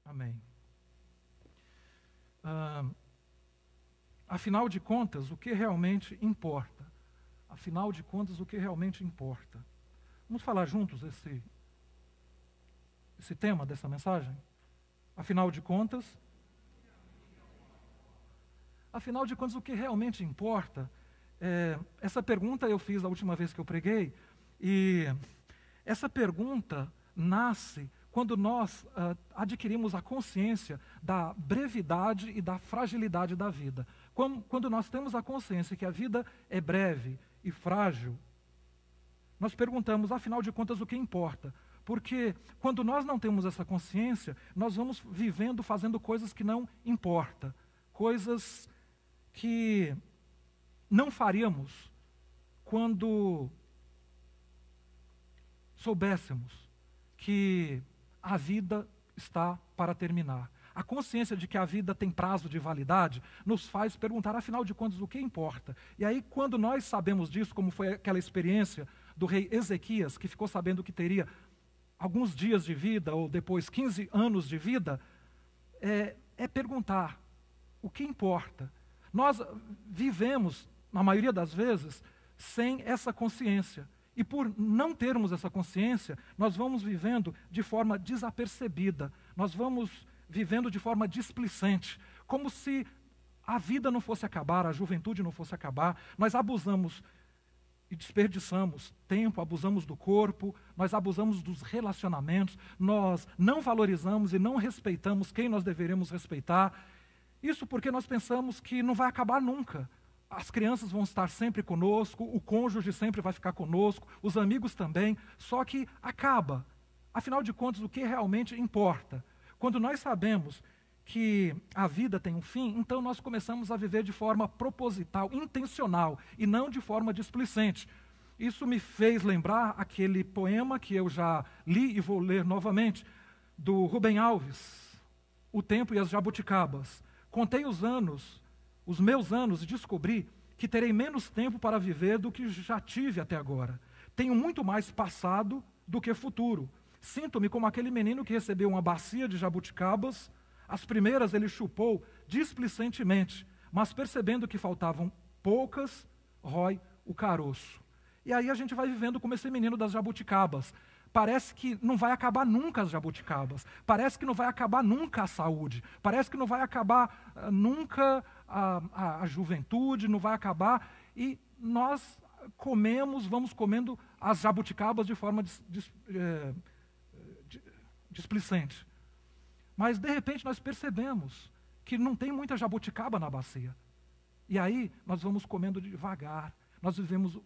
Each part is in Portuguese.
Amém. Afinal de contas, o que realmente importa? Afinal de contas, o que realmente importa? Vamos falar juntos esse tema dessa mensagem? Afinal de contas, o que realmente importa? Essa pergunta eu fiz a última vez que eu preguei, e essa pergunta nasce quando nós adquirimos a consciência da brevidade e da fragilidade da vida. Quando nós temos a consciência que a vida é breve e frágil, nós perguntamos, afinal de contas, o que importa? Porque quando nós não temos essa consciência, nós vamos vivendo, fazendo coisas que não importam, coisas que não faríamos quando soubéssemos que a vida está para terminar. A consciência de que a vida tem prazo de validade nos faz perguntar, afinal de contas, o que importa? E aí, quando nós sabemos disso, como foi aquela experiência do rei Ezequias, que ficou sabendo que teria alguns dias de vida, ou depois 15 anos de vida, é perguntar, o que importa? Nós vivemos, na maioria das vezes, sem essa consciência. E por não termos essa consciência, nós vamos vivendo de forma desapercebida, nós vamos vivendo de forma displicente, como se a vida não fosse acabar, a juventude não fosse acabar. Nós abusamos e desperdiçamos tempo, abusamos do corpo, nós abusamos dos relacionamentos, nós não valorizamos e não respeitamos quem nós deveríamos respeitar. Isso porque nós pensamos que não vai acabar nunca. As crianças vão estar sempre conosco, o cônjuge sempre vai ficar conosco, os amigos também, só que acaba. Afinal de contas, o que realmente importa? Quando nós sabemos que a vida tem um fim, então nós começamos a viver de forma proposital, intencional, e não de forma displicente. Isso me fez lembrar aquele poema que eu já li e vou ler novamente, do Rubem Alves, O Tempo e as Jabuticabas. Contei os meus anos, e descobri que terei menos tempo para viver do que já tive até agora. Tenho muito mais passado do que futuro. Sinto-me como aquele menino que recebeu uma bacia de jabuticabas. As primeiras ele chupou displicentemente, mas percebendo que faltavam poucas, rói o caroço. E aí a gente vai vivendo como esse menino das jabuticabas. Parece que não vai acabar nunca as jabuticabas. Parece que não vai acabar nunca a saúde. Parece que não vai acabar nunca a juventude, não vai acabar. E nós vamos comendo as jabuticabas de forma displicente. Mas, de repente, nós percebemos que não tem muita jabuticaba na bacia. E aí, nós vamos comendo devagar. Nós vivemos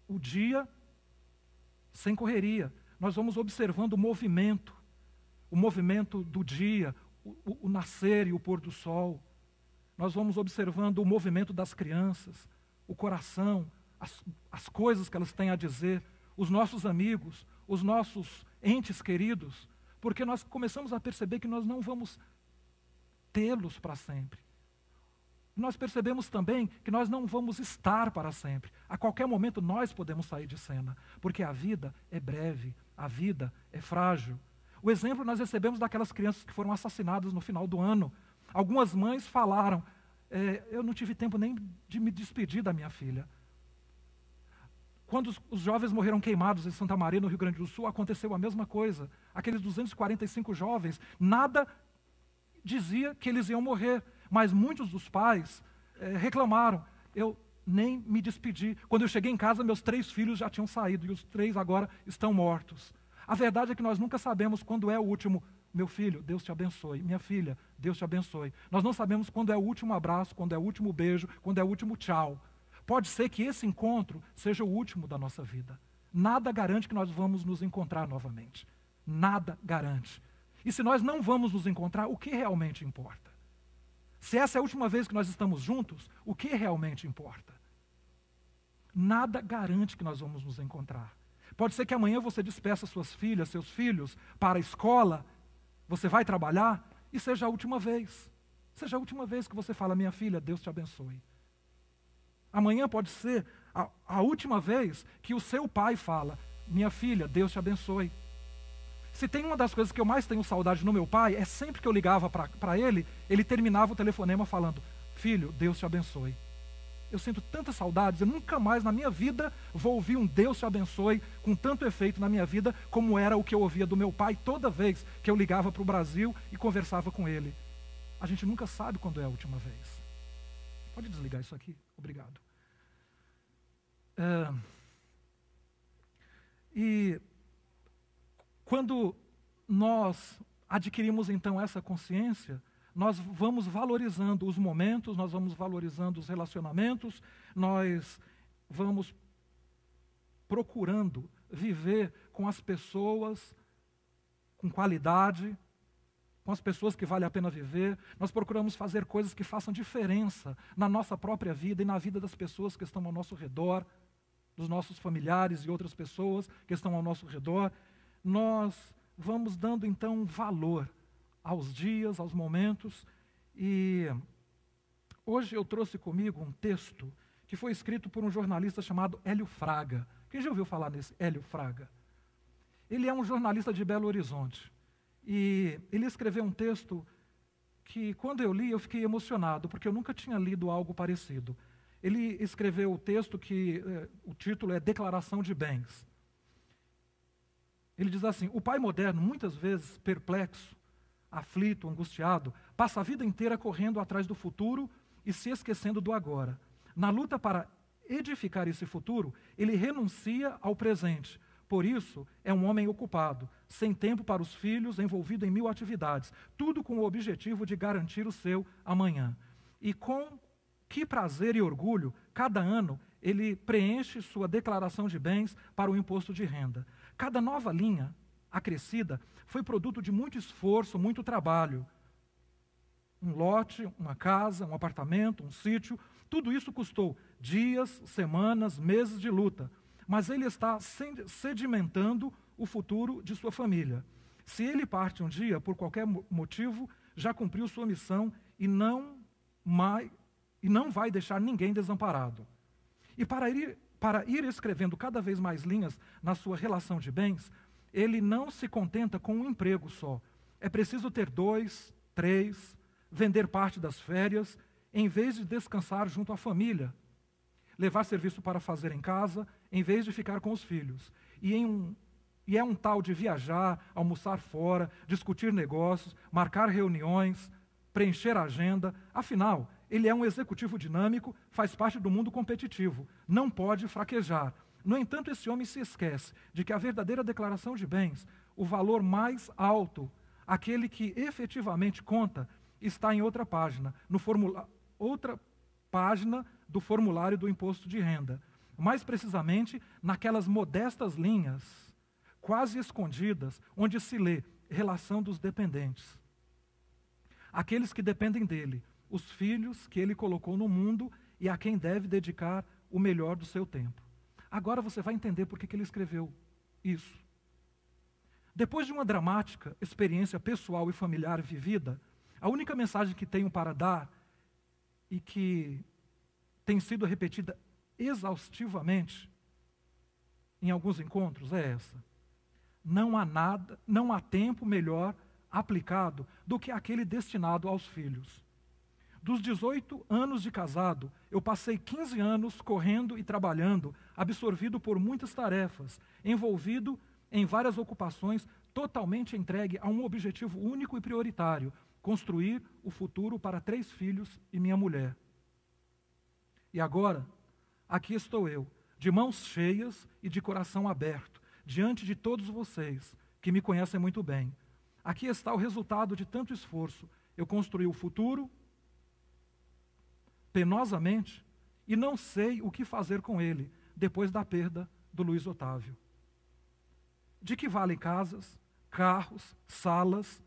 o dia sem correria. Nós vamos observando o movimento do dia, o nascer e o pôr do sol. Nós vamos observando o movimento das crianças, o coração, as coisas que elas têm a dizer, os nossos amigos, os nossos entes queridos, porque nós começamos a perceber que nós não vamos tê-los para sempre. Nós percebemos também que nós não vamos estar para sempre. A qualquer momento nós podemos sair de cena, porque a vida é breve, a vida é frágil. O exemplo nós recebemos daquelas crianças que foram assassinadas no final do ano. Algumas mães falaram, eu não tive tempo nem de me despedir da minha filha. Quando os jovens morreram queimados em Santa Maria, no Rio Grande do Sul, aconteceu a mesma coisa. Aqueles 245 jovens, nada dizia que eles iam morrer, mas muitos dos pais reclamaram. Eu nem me despedi. Quando eu cheguei em casa, meus 3 filhos já tinham saído e os 3 agora estão mortos. A verdade é que nós nunca sabemos quando é o último. Meu filho, Deus te abençoe. Minha filha, Deus te abençoe. Nós não sabemos quando é o último abraço, quando é o último beijo, quando é o último tchau. Pode ser que esse encontro seja o último da nossa vida. Nada garante que nós vamos nos encontrar novamente. Nada garante. E se nós não vamos nos encontrar, o que realmente importa? Se essa é a última vez que nós estamos juntos, o que realmente importa? Nada garante que nós vamos nos encontrar. Pode ser que amanhã você despeça suas filhas, seus filhos para a escola, você vai trabalhar e seja a última vez. Seja a última vez que você fala, minha filha, Deus te abençoe. Amanhã pode ser a última vez que o seu pai fala, minha filha, Deus te abençoe. Se tem uma das coisas que eu mais tenho saudade no meu pai, é sempre que eu ligava para ele, ele terminava o telefonema falando: filho, Deus te abençoe. Eu sinto tantas saudades, eu nunca mais na minha vida vou ouvir um Deus te abençoe com tanto efeito na minha vida como era o que eu ouvia do meu pai toda vez que eu ligava para o Brasil e conversava com ele. A gente nunca sabe quando é a última vez. Pode desligar isso aqui? Obrigado. E quando nós adquirimos então essa consciência, nós vamos valorizando os momentos, nós vamos valorizando os relacionamentos, nós vamos procurando viver com as pessoas com qualidade, com as pessoas que vale a pena viver. Nós procuramos fazer coisas que façam diferença na nossa própria vida e na vida das pessoas que estão ao nosso redor, dos nossos familiares e outras pessoas que estão ao nosso redor. Nós vamos dando então valor aos dias, aos momentos. E hoje eu trouxe comigo um texto que foi escrito por um jornalista chamado Hélio Fraga. Quem já ouviu falar nesse Hélio Fraga? Ele é um jornalista de Belo Horizonte. E ele escreveu um texto que, quando eu li, eu fiquei emocionado, porque eu nunca tinha lido algo parecido. Ele escreveu o texto que o título é Declaração de Bens. Ele diz assim: o pai moderno, muitas vezes perplexo, aflito, angustiado, passa a vida inteira correndo atrás do futuro e se esquecendo do agora. Na luta para edificar esse futuro, ele renuncia ao presente. Por isso, é um homem ocupado, sem tempo para os filhos, envolvido em 1000 atividades, tudo com o objetivo de garantir o seu amanhã. E com que prazer e orgulho, cada ano, ele preenche sua declaração de bens para o imposto de renda. Cada nova linha acrescida foi produto de muito esforço, muito trabalho. Um lote, uma casa, um apartamento, um sítio, tudo isso custou dias, semanas, meses de luta. Mas ele está sedimentando o futuro de sua família. Se ele parte um dia, por qualquer motivo, já cumpriu sua missão e não vai deixar ninguém desamparado. E para ir escrevendo cada vez mais linhas na sua relação de bens, ele não se contenta com um emprego só. É preciso ter 2, 3, vender parte das férias, em vez de descansar junto à família, levar serviço para fazer em casa, em vez de ficar com os filhos. E é um tal de viajar, almoçar fora, discutir negócios, marcar reuniões, preencher a agenda. Afinal, ele é um executivo dinâmico, faz parte do mundo competitivo, não pode fraquejar. No entanto, esse homem se esquece de que a verdadeira declaração de bens, o valor mais alto, aquele que efetivamente conta, está em outra página, outra página do formulário do imposto de renda. Mais precisamente, naquelas modestas linhas, quase escondidas, onde se lê relação dos dependentes. Aqueles que dependem dele, os filhos que ele colocou no mundo e a quem deve dedicar o melhor do seu tempo. Agora você vai entender por que ele escreveu isso. Depois de uma dramática experiência pessoal e familiar vivida, a única mensagem que tenho para dar e que tem sido repetida exaustivamente em alguns encontros é essa: não há tempo melhor aplicado do que aquele destinado aos filhos. Dos 18 anos de casado, eu passei 15 anos correndo e trabalhando, absorvido por muitas tarefas, envolvido em várias ocupações, totalmente entregue a um objetivo único e prioritário: construir o futuro para 3 filhos e minha mulher. E agora, aqui estou eu, de mãos cheias e de coração aberto, diante de todos vocês, que me conhecem muito bem. Aqui está o resultado de tanto esforço. Eu construí o futuro penosamente e não sei o que fazer com ele depois da perda do Luiz Otávio. De que valem casas, carros, salas,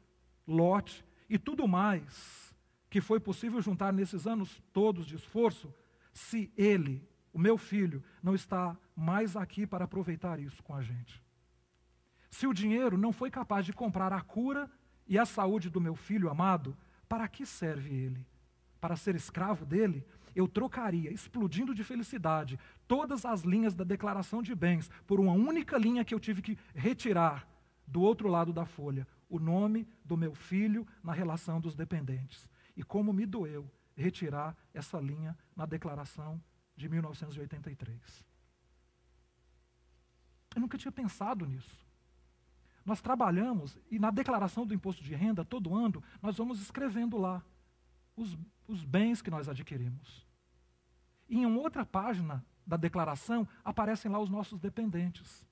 lote e tudo mais que foi possível juntar nesses anos todos de esforço, se ele, o meu filho, não está mais aqui para aproveitar isso com a gente? Se o dinheiro não foi capaz de comprar a cura e a saúde do meu filho amado, para que serve ele? Para ser escravo dele? Eu trocaria, explodindo de felicidade, todas as linhas da declaração de bens por uma única linha que eu tive que retirar do outro lado da folha, o nome do meu filho na relação dos dependentes. E como me doeu retirar essa linha na declaração de 1983. Eu nunca tinha pensado nisso. Nós trabalhamos e na declaração do imposto de renda, todo ano, nós vamos escrevendo lá os bens que nós adquirimos. E em uma outra página da declaração aparecem lá os nossos dependentes.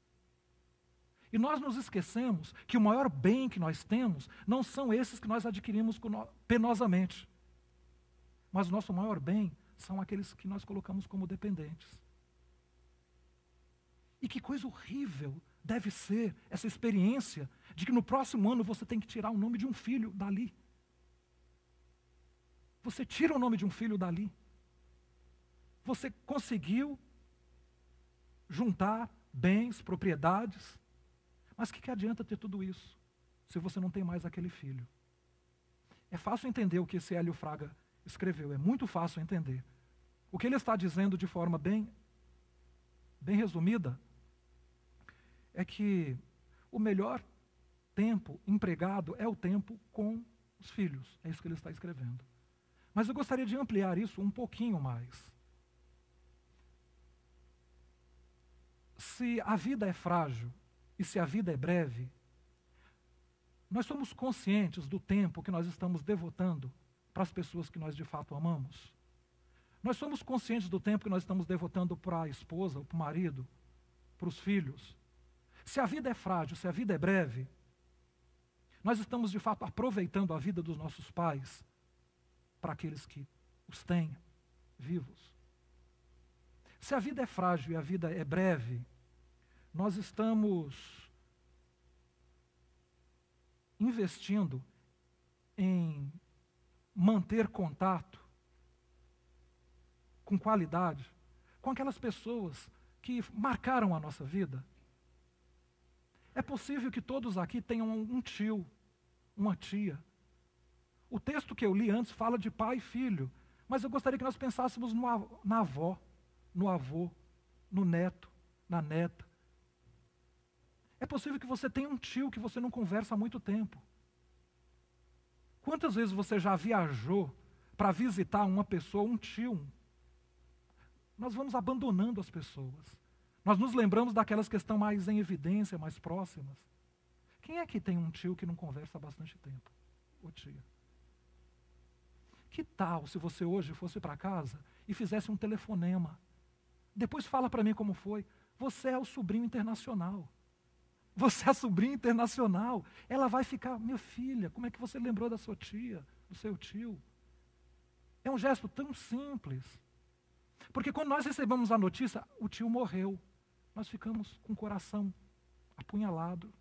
E nós nos esquecemos que o maior bem que nós temos não são esses que nós adquirimos penosamente. Mas o nosso maior bem são aqueles que nós colocamos como dependentes. E que coisa horrível deve ser essa experiência de que no próximo ano você tem que tirar o nome de um filho dali. Você tira o nome de um filho dali. Você conseguiu juntar bens, propriedades, mas o que adianta ter tudo isso se você não tem mais aquele filho? É fácil entender o que esse Hélio Fraga escreveu, é muito fácil entender. O que ele está dizendo de forma bem resumida é que o melhor tempo empregado é o tempo com os filhos. É isso que ele está escrevendo. Mas eu gostaria de ampliar isso um pouquinho mais. Se a vida é frágil e se a vida é breve, nós somos conscientes do tempo que nós estamos devotando para as pessoas que nós de fato amamos? Nós somos conscientes do tempo que nós estamos devotando para a esposa, para o marido, para os filhos? Se a vida é frágil, se a vida é breve, nós estamos de fato aproveitando a vida dos nossos pais para aqueles que os têm vivos? Se a vida é frágil e a vida é breve, nós estamos investindo em manter contato com qualidade com aquelas pessoas que marcaram a nossa vida? É possível que todos aqui tenham um tio, uma tia. O texto que eu li antes fala de pai e filho, mas eu gostaria que nós pensássemos na avó, no avô, no neto, na neta. É possível que você tenha um tio que você não conversa há muito tempo. Quantas vezes você já viajou para visitar uma pessoa, um tio? Nós vamos abandonando as pessoas. Nós nos lembramos daquelas que estão mais em evidência, mais próximas. Quem é que tem um tio que não conversa há bastante tempo? Ô tia. Que tal se você hoje fosse para casa e fizesse um telefonema? Depois fala para mim como foi. Você é o sobrinho internacional. Você é a sobrinha internacional. Ela vai ficar, minha filha, como é que você lembrou da sua tia, do seu tio? É um gesto tão simples. Porque quando nós recebemos a notícia, o tio morreu. Nós ficamos com o coração apunhalado.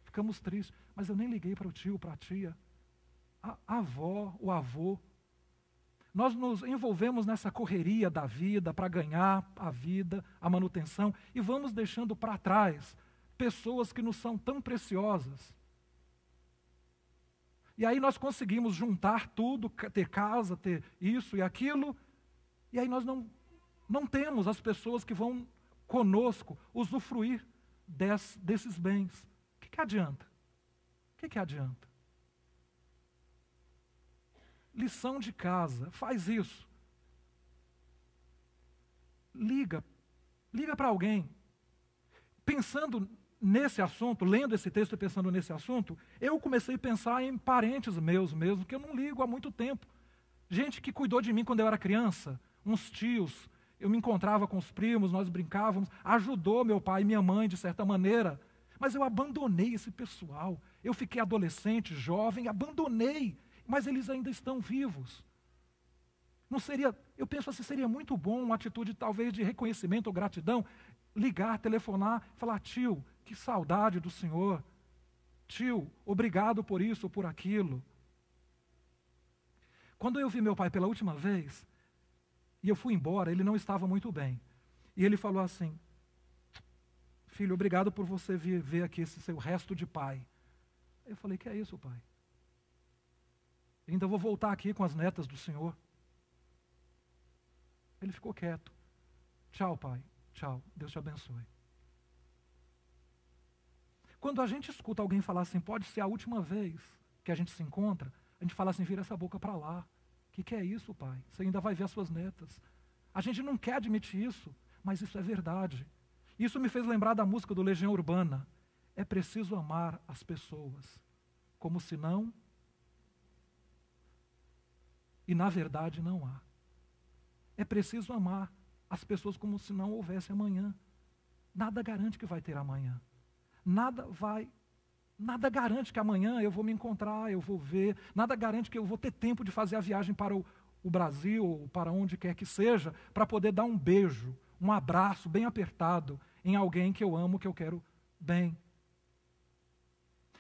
Ficamos tristes. Mas eu nem liguei para o tio, para a tia. A avó, o avô. Nós nos envolvemos nessa correria da vida para ganhar a vida, a manutenção, e vamos deixando para trás pessoas que nos são tão preciosas. E aí nós conseguimos juntar tudo, ter casa, ter isso e aquilo, e aí nós não temos as pessoas que vão conosco usufruir desses bens. O que adianta? O que adianta? Lição de casa, faz isso. Liga para alguém. Pensando nesse assunto, lendo esse texto e pensando nesse assunto, eu comecei a pensar em parentes meus mesmo, que eu não ligo há muito tempo. Gente que cuidou de mim quando eu era criança, uns tios, eu me encontrava com os primos, nós brincávamos, ajudou meu pai e minha mãe de certa maneira, mas eu abandonei esse pessoal. Eu fiquei adolescente, jovem, abandonei, mas eles ainda estão vivos. Não seria, eu penso assim, seria muito bom uma atitude talvez de reconhecimento ou gratidão, ligar, telefonar, falar, tio, que saudade do senhor. Tio, obrigado por isso ou por aquilo. Quando eu vi meu pai pela última vez, e eu fui embora, ele não estava muito bem. E ele falou assim, filho, obrigado por você vir ver aqui esse seu resto de pai. Eu falei, que é isso, pai? Ainda vou voltar aqui com as netas do senhor. Ele ficou quieto. Tchau, pai. Tchau. Deus te abençoe. Quando a gente escuta alguém falar assim, pode ser a última vez que a gente se encontra, a gente fala assim, vira essa boca para lá. O que é isso, pai? Você ainda vai ver as suas netas. A gente não quer admitir isso, mas isso é verdade. Isso me fez lembrar da música do Legião Urbana. É preciso amar as pessoas, como se não... E na verdade não há. É preciso amar as pessoas como se não houvesse amanhã. Nada garante que vai ter amanhã. Nada garante que amanhã eu vou me encontrar, eu vou ver. Nada garante que eu vou ter tempo de fazer a viagem para o Brasil, ou para onde quer que seja, para poder dar um beijo, um abraço bem apertado em alguém que eu amo, que eu quero bem.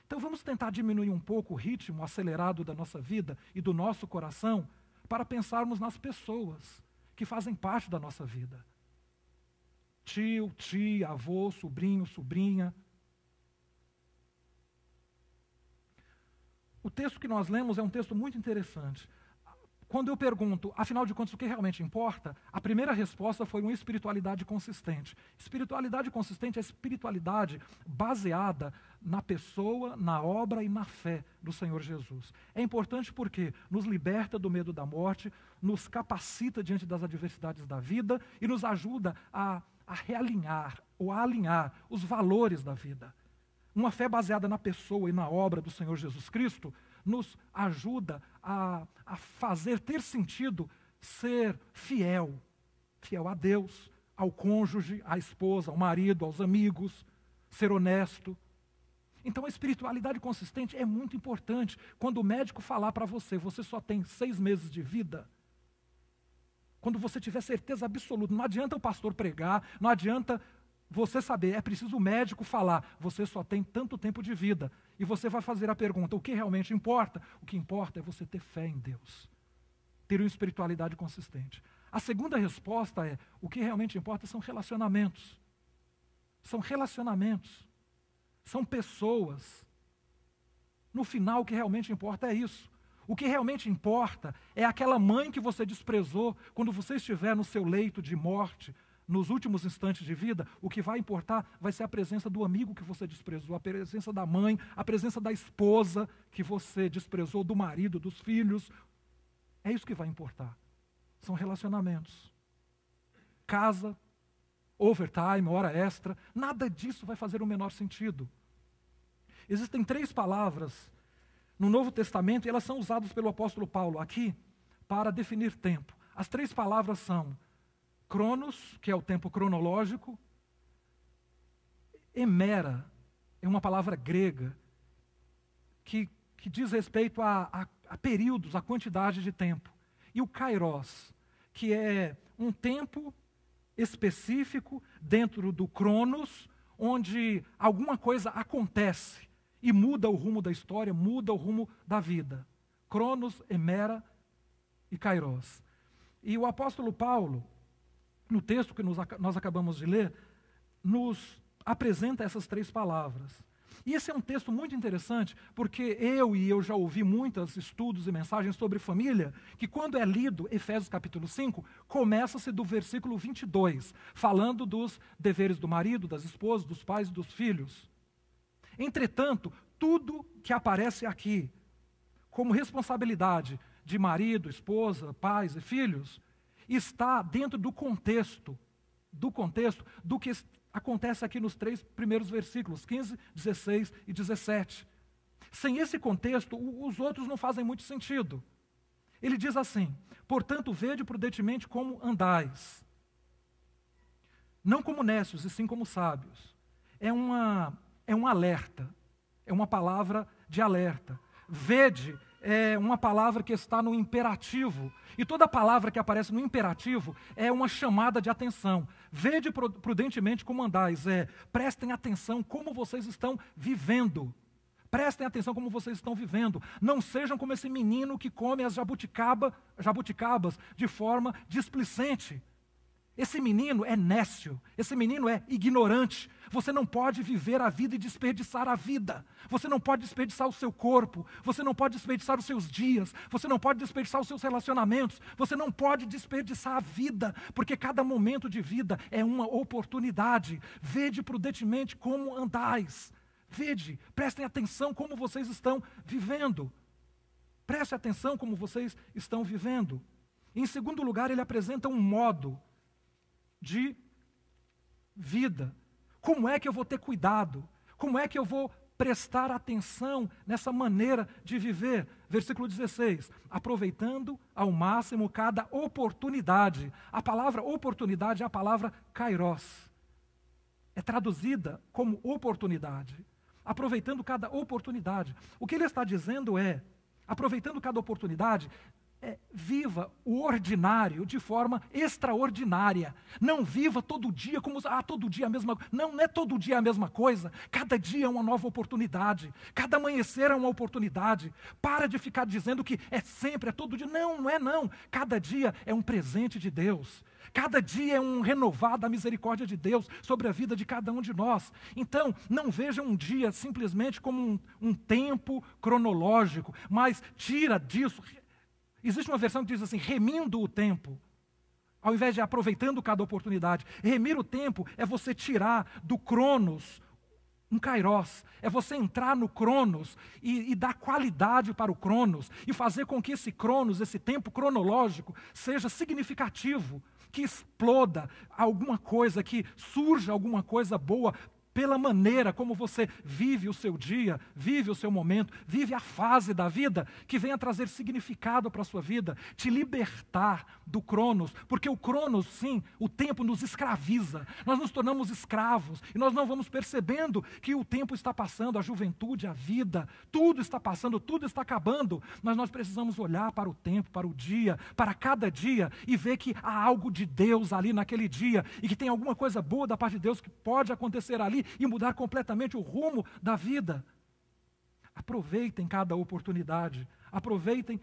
Então vamos tentar diminuir um pouco o ritmo acelerado da nossa vida e do nosso coração para pensarmos nas pessoas que fazem parte da nossa vida. Tio, tia, avô, sobrinho, sobrinha. O texto que nós lemos é um texto muito interessante. Quando eu pergunto, afinal de contas, o que realmente importa, a primeira resposta foi uma espiritualidade consistente. Espiritualidade consistente é espiritualidade baseada na pessoa, na obra e na fé do Senhor Jesus. É importante porque nos liberta do medo da morte, nos capacita diante das adversidades da vida e nos ajuda a realinhar ou a alinhar os valores da vida. Uma fé baseada na pessoa e na obra do Senhor Jesus Cristo nos ajuda a fazer ter sentido ser fiel a Deus, ao cônjuge, à esposa, ao marido, aos amigos, ser honesto. Então a espiritualidade consistente é muito importante. Quando o médico falar para você, você só tem 6 meses de vida, quando você tiver certeza absoluta, não adianta o pastor pregar, não adianta você saber, é preciso o médico falar, você só tem tanto tempo de vida. E você vai fazer a pergunta, o que realmente importa? O que importa é você ter fé em Deus, ter uma espiritualidade consistente. A segunda resposta é, o que realmente importa são relacionamentos. São relacionamentos. São pessoas. No final, o que realmente importa é isso. O que realmente importa é aquela mãe que você desprezou quando você estiver no seu leito de morte, nos últimos instantes de vida. O que vai importar vai ser a presença do amigo que você desprezou, a presença da mãe, a presença da esposa que você desprezou, do marido, dos filhos. É isso que vai importar. São relacionamentos. Casa, overtime, hora extra, nada disso vai fazer o menor sentido. Existem 3 palavras no Novo Testamento e elas são usadas pelo apóstolo Paulo aqui para definir tempo. As 3 palavras são Cronos, que é o tempo cronológico. Emera é uma palavra grega que diz respeito a períodos, a quantidade de tempo. E o Kairos, que é um tempo específico dentro do Cronos, onde alguma coisa acontece e muda o rumo da história, muda o rumo da vida. Cronos, Emera e Kairos. E o apóstolo Paulo, no texto que nós acabamos de ler, nos apresenta essas 3 palavras. E esse é um texto muito interessante, porque eu já ouvi muitos estudos e mensagens sobre família, que quando é lido Efésios capítulo 5, começa-se do versículo 22, falando dos deveres do marido, das esposas, dos pais e dos filhos. Entretanto, tudo que aparece aqui, como responsabilidade de marido, esposa, pais e filhos, está dentro do contexto do que acontece aqui nos 3 primeiros versículos, 15, 16 e 17. Sem esse contexto, os outros não fazem muito sentido. Ele diz assim, portanto, vede prudentemente como andais, não como necios, e sim como sábios. É um alerta, é uma palavra de alerta. Vede é uma palavra que está no imperativo. E toda palavra que aparece no imperativo é uma chamada de atenção. Vede prudentemente como andais. Prestem atenção como vocês estão vivendo. Prestem atenção como vocês estão vivendo. Não sejam como esse menino que come as jabuticabas de forma displicente. Esse menino é nécio, esse menino é ignorante. Você não pode viver a vida e desperdiçar a vida. Você não pode desperdiçar o seu corpo, você não pode desperdiçar os seus dias, você não pode desperdiçar os seus relacionamentos, você não pode desperdiçar a vida, porque cada momento de vida é uma oportunidade. Vede prudentemente como andais. Vede, prestem atenção como vocês estão vivendo. Preste atenção como vocês estão vivendo. Em segundo lugar, ele apresenta um modo de vida. Como é que eu vou ter cuidado? Como é que eu vou prestar atenção nessa maneira de viver? Versículo 16, aproveitando ao máximo cada oportunidade. A palavra oportunidade é a palavra kairos. É traduzida como oportunidade. Aproveitando cada oportunidade. O que ele está dizendo é, aproveitando cada oportunidade, viva o ordinário de forma extraordinária. Não viva todo dia como, todo dia a mesma coisa. Não é todo dia a mesma coisa. Cada dia é uma nova oportunidade. Cada amanhecer é uma oportunidade. Para de ficar dizendo que é sempre, é todo dia. Não, não é não. Cada dia é um presente de Deus. Cada dia é um renovar da misericórdia de Deus sobre a vida de cada um de nós. Então, não veja um dia simplesmente como um tempo cronológico, mas tira disso. Existe uma versão que diz assim, remindo o tempo, ao invés de aproveitando cada oportunidade. Remir o tempo é você tirar do cronos um kairos, é você entrar no cronos e dar qualidade para o cronos, e fazer com que esse cronos, esse tempo cronológico, seja significativo, que exploda alguma coisa, que surja alguma coisa boa, pela maneira como você vive o seu dia, vive o seu momento, vive a fase da vida, que venha trazer significado para a sua vida, te libertar do cronos, porque o cronos, sim, o tempo nos escraviza, nós nos tornamos escravos, e nós não vamos percebendo que o tempo está passando, a juventude, a vida, tudo está passando, tudo está acabando, mas nós precisamos olhar para o tempo, para o dia, para cada dia, e ver que há algo de Deus ali naquele dia, e que tem alguma coisa boa da parte de Deus que pode acontecer ali, e mudar completamente o rumo da vida. Aproveitem cada oportunidade, aproveitem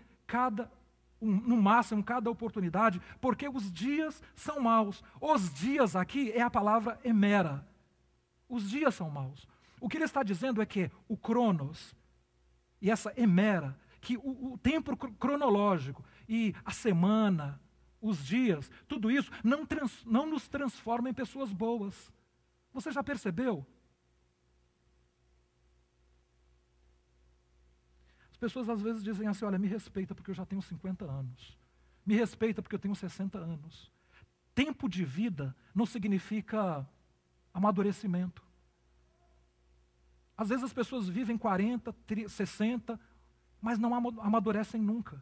no máximo cada oportunidade, porque os dias são maus. Os dias aqui é a palavra emera. Os dias são maus. O que ele está dizendo é que o cronos e essa emera, que o tempo cronológico e a semana, os dias, tudo isso não nos transforma em pessoas boas. Você já percebeu? As pessoas às vezes dizem assim, olha, me respeita porque eu já tenho 50 anos. Me respeita porque eu tenho 60 anos. Tempo de vida não significa amadurecimento. Às vezes as pessoas vivem 40, 60, mas não amadurecem nunca.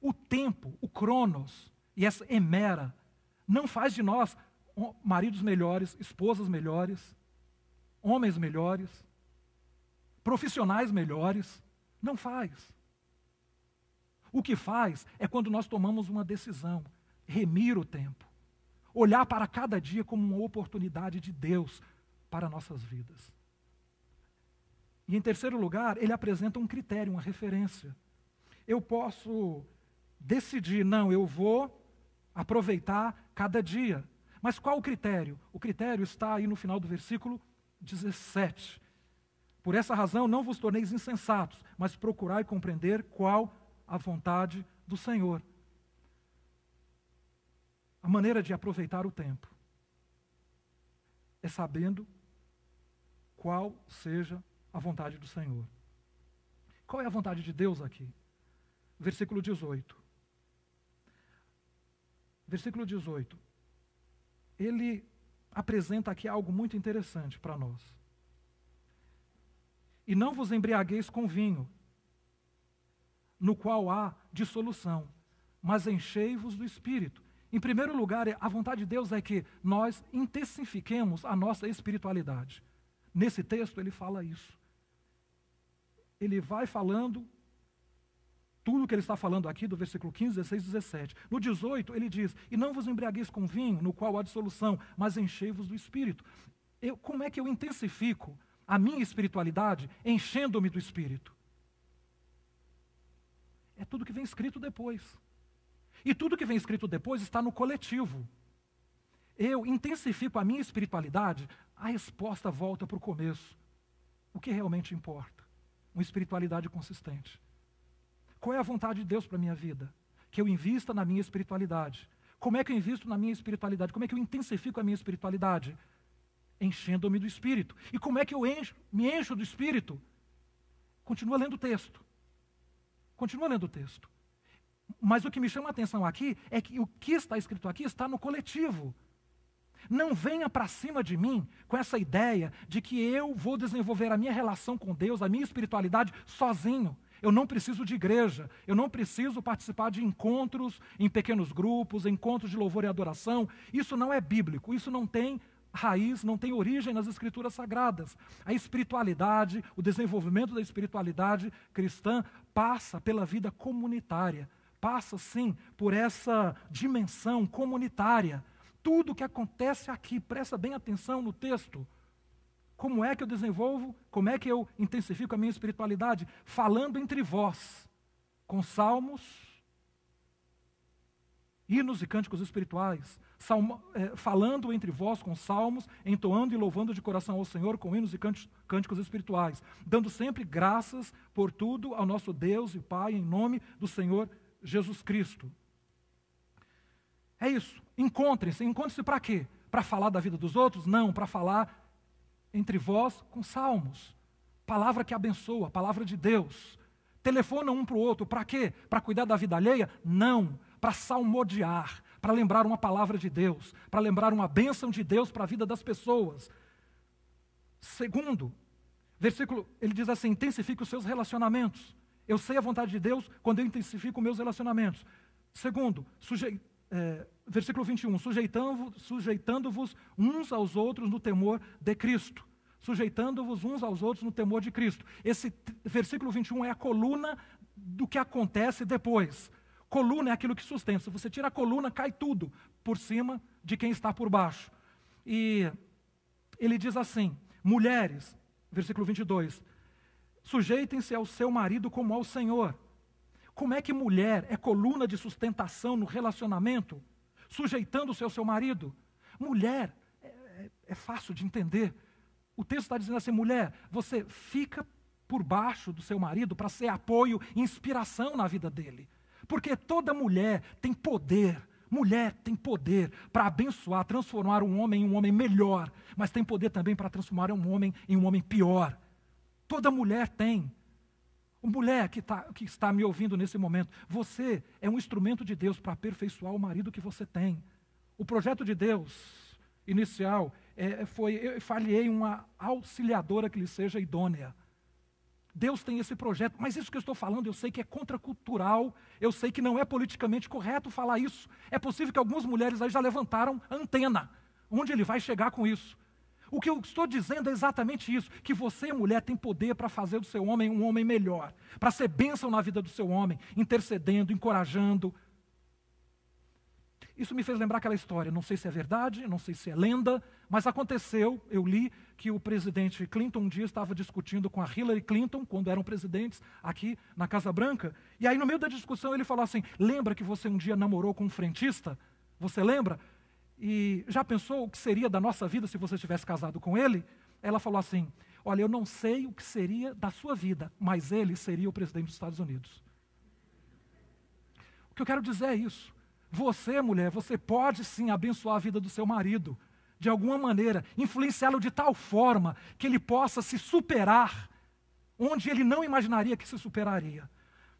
O tempo, o cronos e essa emera não faz de nós maridos melhores, esposas melhores, homens melhores, profissionais melhores. Não faz. O que faz é quando nós tomamos uma decisão, remir o tempo, olhar para cada dia como uma oportunidade de Deus para nossas vidas. E em terceiro lugar, ele apresenta um critério, uma referência. Eu posso decidir, não, eu vou aproveitar cada dia. Mas qual o critério? O critério está aí no final do versículo 17. Por essa razão não vos torneis insensatos, mas procurai compreender qual a vontade do Senhor. A maneira de aproveitar o tempo é sabendo qual seja a vontade do Senhor. Qual é a vontade de Deus aqui? Versículo 18. Versículo 18. Ele apresenta aqui algo muito interessante para nós. E não vos embriagueis com vinho, no qual há dissolução, mas enchei-vos do Espírito. Em primeiro lugar, a vontade de Deus é que nós intensifiquemos a nossa espiritualidade. Nesse texto ele fala isso. Ele vai falando tudo que ele está falando aqui do versículo 15, 16, 17. No 18 ele diz, e não vos embriagueis com vinho, no qual há dissolução, mas enchei-vos do Espírito. Como é que eu intensifico a minha espiritualidade enchendo-me do Espírito? É tudo que vem escrito depois. E tudo que vem escrito depois está no coletivo. Eu intensifico a minha espiritualidade, a resposta volta para o começo. O que realmente importa? Uma espiritualidade consistente. Qual é a vontade de Deus para a minha vida? Que eu invista na minha espiritualidade. Como é que eu invisto na minha espiritualidade? Como é que eu intensifico a minha espiritualidade? enchendo-me do Espírito. E como é que eu me encho do Espírito? Continua lendo o texto. Continua lendo o texto. Mas o que me chama a atenção aqui é que o que está escrito aqui está no coletivo. Não venha para cima de mim com essa ideia de que eu vou desenvolver a minha relação com Deus, a minha espiritualidade sozinho. Eu não preciso de igreja, eu não preciso participar de encontros em pequenos grupos, encontros de louvor e adoração. Isso não é bíblico, isso não tem raiz, não tem origem nas Escrituras Sagradas. A espiritualidade, o desenvolvimento da espiritualidade cristã passa pela vida comunitária, passa sim por essa dimensão comunitária. Tudo o que acontece aqui, presta bem atenção no texto. Como é que eu desenvolvo, como é que eu intensifico a minha espiritualidade? Falando entre vós, com salmos, hinos e cânticos espirituais. Falando entre vós com salmos, entoando e louvando de coração ao Senhor com hinos e cânticos espirituais. Dando sempre graças por tudo ao nosso Deus e Pai, em nome do Senhor Jesus Cristo. É isso. Encontrem-se para quê? Para falar da vida dos outros? Não, para falar entre vós com salmos. Palavra que abençoa, palavra de Deus. Telefona um para o outro, para quê? Para cuidar da vida alheia? Não, para salmodiar, para lembrar uma palavra de Deus, para lembrar uma bênção de Deus para a vida das pessoas. Segundo, versículo, ele diz assim, intensifique os seus relacionamentos. Eu sei a vontade de Deus quando eu intensifico meus relacionamentos. Segundo, versículo 21, sujeitando-vos uns aos outros no temor de Cristo. Sujeitando-vos uns aos outros no temor de Cristo. Esse versículo 21 é a coluna do que acontece depois. Coluna é aquilo que sustenta. Se você tira a coluna, cai tudo por cima de quem está por baixo. E ele diz assim, mulheres, versículo 22, sujeitem-se ao seu marido como ao Senhor. Como é que mulher é coluna de sustentação no relacionamento, sujeitando-se ao seu marido? Mulher, é fácil de entender. O texto está dizendo assim, mulher, você fica por baixo do seu marido para ser apoio e inspiração na vida dele. Porque toda mulher tem poder para abençoar, transformar um homem em um homem melhor, mas tem poder também para transformar um homem em um homem pior. Toda mulher tem. Mulher que está me ouvindo nesse momento, você é um instrumento de Deus para aperfeiçoar o marido que você tem. O projeto de Deus inicial foi, eu falhei uma auxiliadora que lhe seja idônea. Deus tem esse projeto, mas isso que eu estou falando, eu sei que é contracultural, eu sei que não é politicamente correto falar isso. É possível que algumas mulheres aí já levantaram a antena. Onde ele vai chegar com isso? O que eu estou dizendo é exatamente isso, que você, mulher, tem poder para fazer do seu homem um homem melhor, para ser bênção na vida do seu homem, intercedendo, encorajando. Isso me fez lembrar aquela história, não sei se é verdade, não sei se é lenda, mas aconteceu, eu li que o presidente Clinton um dia estava discutindo com a Hillary Clinton, quando eram presidentes aqui na Casa Branca, e aí no meio da discussão ele falou assim, lembra que você um dia namorou com um frentista? Você lembra? E já pensou o que seria da nossa vida se você tivesse casado com ele? Ela falou assim, olha, eu não sei o que seria da sua vida, mas ele seria o presidente dos Estados Unidos. O que eu quero dizer é isso. Você, mulher, você pode sim abençoar a vida do seu marido, de alguma maneira, influenciá-lo de tal forma que ele possa se superar, onde ele não imaginaria que se superaria.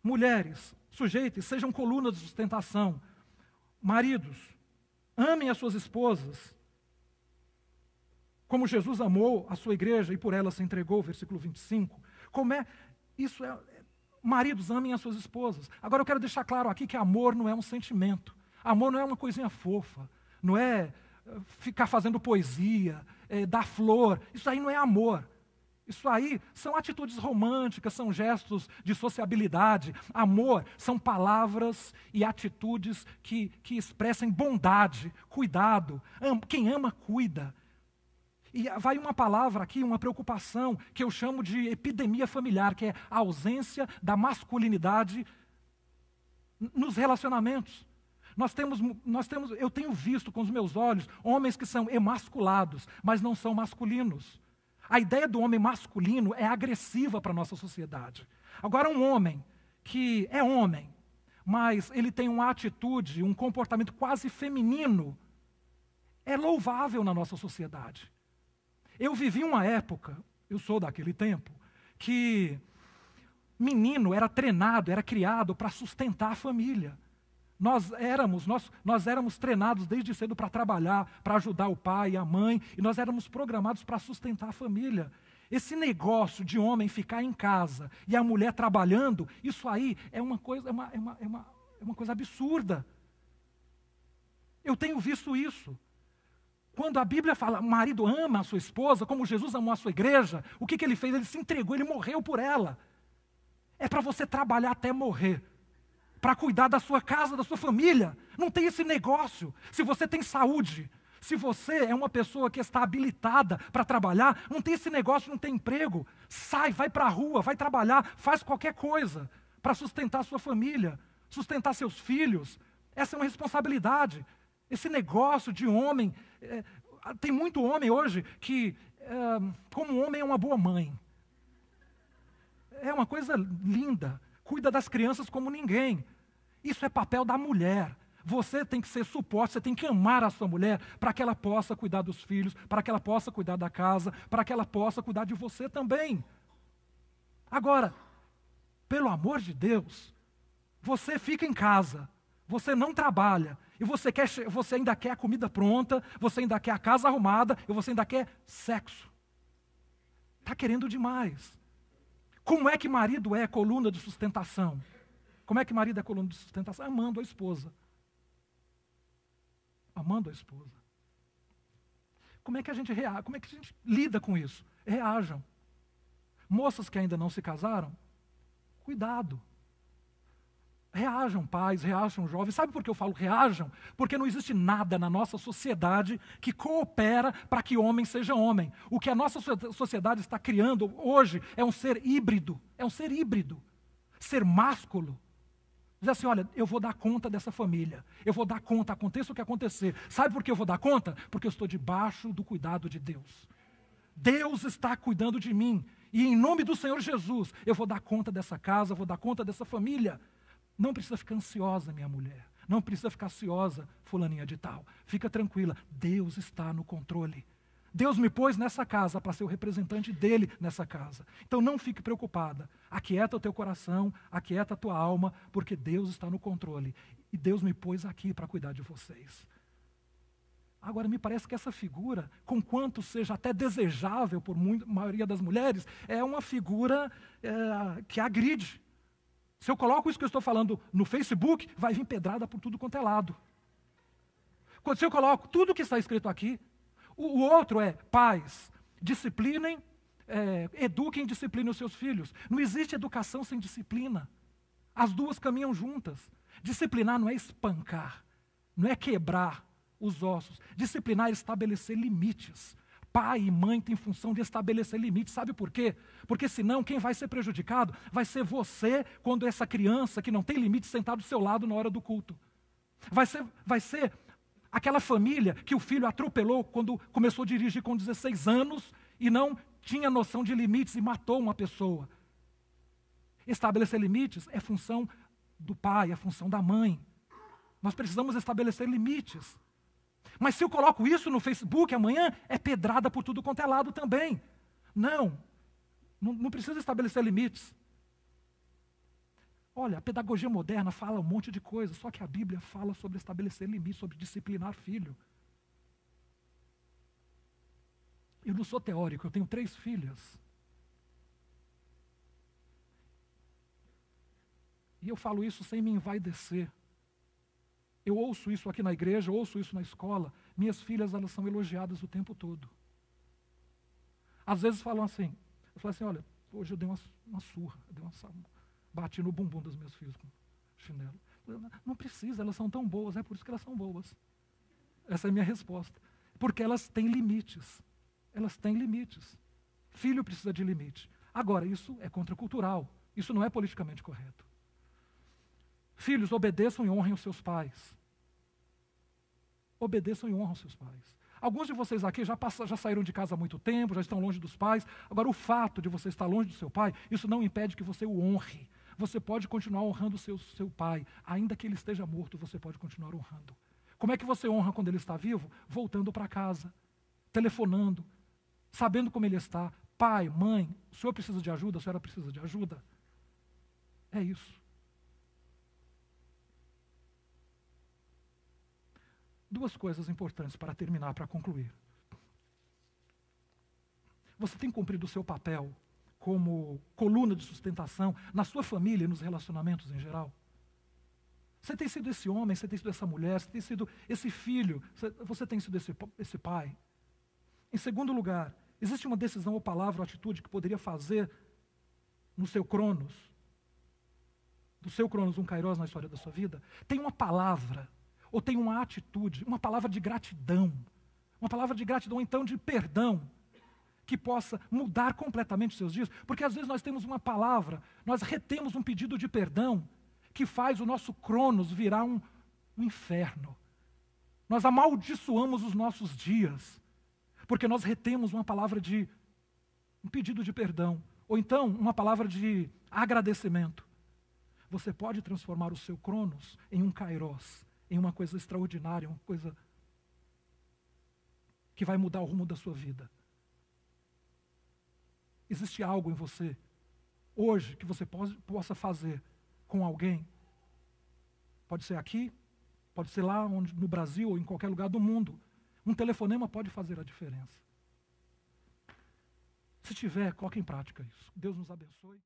Mulheres, sujeitem, sejam colunas de sustentação. Maridos, amem as suas esposas, como Jesus amou a sua igreja e por ela se entregou, versículo 25. Maridos, amem as suas esposas. Agora eu quero deixar claro aqui que amor não é um sentimento. Amor não é uma coisinha fofa, não é ficar fazendo poesia, dar flor. Isso aí não é amor. Isso aí são atitudes românticas, são gestos de sociabilidade. Amor são palavras e atitudes que expressem bondade, cuidado. Quem ama, cuida. E vai uma palavra aqui, uma preocupação, que eu chamo de epidemia familiar, que é a ausência da masculinidade nos relacionamentos. Eu tenho visto com os meus olhos homens que são emasculados, mas não são masculinos. A ideia do homem masculino é agressiva para a nossa sociedade. Agora, um homem que é homem, mas ele tem uma atitude, um comportamento quase feminino, é louvável na nossa sociedade. Eu vivi uma época, eu sou daquele tempo, que menino era treinado, era criado para sustentar a família. Nós éramos treinados desde cedo para trabalhar, para ajudar o pai e a mãe, e nós éramos programados para sustentar a família. Esse negócio de homem ficar em casa e a mulher trabalhando, isso aí é uma coisa absurda. Eu tenho visto isso. Quando a Bíblia fala, o marido ama a sua esposa, como Jesus amou a sua igreja, o que ele fez? Ele se entregou, ele morreu por ela. É para você trabalhar até morrer, para cuidar da sua casa, da sua família. Não tem esse negócio. Se você tem saúde, se você é uma pessoa que está habilitada para trabalhar, não tem esse negócio, não tem emprego. Sai, vai para a rua, vai trabalhar, faz qualquer coisa para sustentar a sua família, sustentar seus filhos. Essa é uma responsabilidade. Esse negócio de homem, tem muito homem hoje que, como homem, é uma boa mãe. É uma coisa linda, cuida das crianças como ninguém. Isso é papel da mulher. Você tem que ser suporte, você tem que amar a sua mulher para que ela possa cuidar dos filhos, para que ela possa cuidar da casa, para que ela possa cuidar de você também. Agora, pelo amor de Deus, você fica em casa, você não trabalha, e você ainda quer a comida pronta, você ainda quer a casa arrumada, e você ainda quer sexo. Está querendo demais. Como é que marido é coluna de sustentação? Como é que marido é coluna de sustentação? Amando a esposa. Amando a esposa. Como é que a gente reage? Como é que a gente lida com isso? Reajam. Moças que ainda não se casaram, cuidado. Reajam, pais, reajam, jovens. Sabe por que eu falo reajam? Porque não existe nada na nossa sociedade que coopera para que homem seja homem. O que a nossa sociedade está criando hoje é um ser híbrido. É um ser híbrido. Ser másculo. Diz assim, olha, eu vou dar conta dessa família. Eu vou dar conta, aconteça o que acontecer. Sabe por que eu vou dar conta? Porque eu estou debaixo do cuidado de Deus. Deus está cuidando de mim. E em nome do Senhor Jesus, eu vou dar conta dessa casa, eu vou dar conta dessa família. Não precisa ficar ansiosa, minha mulher. Não precisa ficar ansiosa, fulaninha de tal. Fica tranquila, Deus está no controle. Deus me pôs nessa casa para ser o representante dele nessa casa. Então não fique preocupada. Aquieta o teu coração, aquieta a tua alma, porque Deus está no controle. E Deus me pôs aqui para cuidar de vocês. Agora, me parece que essa figura, conquanto seja até desejável por maioria das mulheres, é uma figura que agride. Se eu coloco isso que eu estou falando no Facebook, vai vir pedrada por tudo quanto é lado. Se eu coloco tudo que está escrito aqui, o outro é pais, disciplinem, eduquem e disciplinem os seus filhos. Não existe educação sem disciplina. As duas caminham juntas. Disciplinar não é espancar, não é quebrar os ossos. Disciplinar é estabelecer limites. Pai e mãe têm função de estabelecer limites. Sabe por quê? Porque senão quem vai ser prejudicado vai ser você quando essa criança que não tem limite sentar do seu lado na hora do culto. Vai ser aquela família que o filho atropelou quando começou a dirigir com 16 anos e não tinha noção de limites e matou uma pessoa. Estabelecer limites é função do pai, é função da mãe. Nós precisamos estabelecer limites. Mas se eu coloco isso no Facebook amanhã, é pedrada por tudo quanto é lado também. Não precisa estabelecer limites. Olha, a pedagogia moderna fala um monte de coisa, só que a Bíblia fala sobre estabelecer limites, sobre disciplinar filho. Eu não sou teórico, eu tenho 3 filhas. E eu falo isso sem me envaidecer. Eu ouço isso aqui na igreja, eu ouço isso na escola. Minhas filhas, elas são elogiadas o tempo todo. Às vezes falam assim, eu falo assim, olha, hoje eu dei uma surra, bati no bumbum dos meus filhos com chinelo. Não precisa, elas são tão boas, é por isso que elas são boas. Essa é a minha resposta. Porque elas têm limites. Elas têm limites. Filho precisa de limite. Agora, isso é contracultural. Isso não é politicamente correto. Filhos, obedeçam e honrem os seus pais. Obedeçam e honram os seus pais. Alguns de vocês aqui já saíram de casa há muito tempo, já estão longe dos pais. Agora, o fato de você estar longe do seu pai, isso não impede que você o honre. Você pode continuar honrando o seu pai. Ainda que ele esteja morto, você pode continuar honrando. Como é que você honra quando ele está vivo? Voltando para casa, telefonando, sabendo como ele está. Pai, mãe, o senhor precisa de ajuda, a senhora precisa de ajuda. É isso. Duas coisas importantes para terminar, para concluir. Você tem cumprido o seu papel como coluna de sustentação na sua família e nos relacionamentos em geral? Você tem sido esse homem, você tem sido essa mulher, você tem sido esse filho, você tem sido esse pai? Em segundo lugar, existe uma decisão ou palavra ou atitude que poderia fazer no seu cronos, do seu cronos um kairos na história da sua vida? Tem uma palavra, ou tem uma atitude, uma palavra de gratidão, ou então de perdão, que possa mudar completamente os seus dias? Porque às vezes nós temos uma palavra, nós retemos um pedido de perdão, que faz o nosso cronos virar um inferno. Nós amaldiçoamos os nossos dias, porque nós retemos uma palavra de um pedido de perdão, ou então uma palavra de agradecimento. Você pode transformar o seu cronos em um kairos, em uma coisa extraordinária, uma coisa que vai mudar o rumo da sua vida. Existe algo em você, hoje, que você possa fazer com alguém? Pode ser aqui, pode ser lá no Brasil ou em qualquer lugar do mundo. Um telefonema pode fazer a diferença. Se tiver, coloque em prática isso. Deus nos abençoe.